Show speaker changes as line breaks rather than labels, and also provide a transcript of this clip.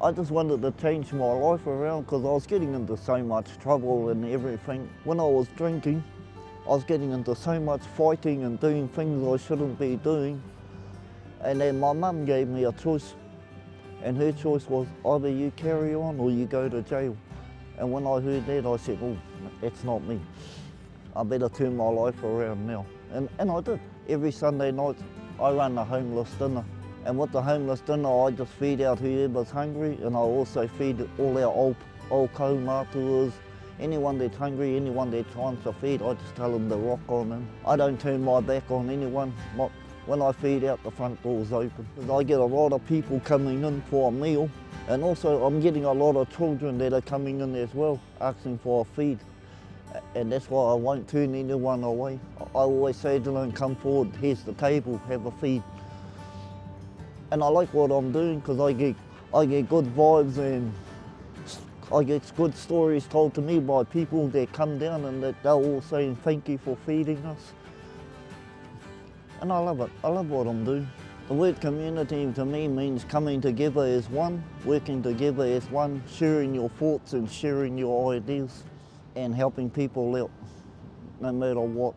I just wanted to change my life around because I was getting into so much trouble and everything. When I was drinking, I was getting into so much fighting and doing things I shouldn't be doing. And then my mum gave me a choice, and her choice was either you carry on or you go to jail. And when I heard that, I said, oh, that's not me. I better turn my life around now. And I did. Every Sunday night, I run a homeless dinner. And with the homeless dinner, I just feed out whoever's hungry, and I also feed all our old kaumātuas. Anyone that's hungry, anyone that tries to feed, I just tell them to rock on in. I don't turn my back on anyone. When I feed out, the front door's open. I get a lot of people coming in for a meal, and also I'm getting a lot of children that are coming in as well, asking for a feed. And that's why I won't turn anyone away. I always say to them, come forward, here's the table, have a feed. And I like what I'm doing because I get good vibes and I get good stories told to me by people that come down and that they're all saying thank you for feeding us. And I love it. I love what I'm doing. The word community to me means coming together as one, working together as one, sharing your thoughts and sharing your ideas and helping people out no matter what.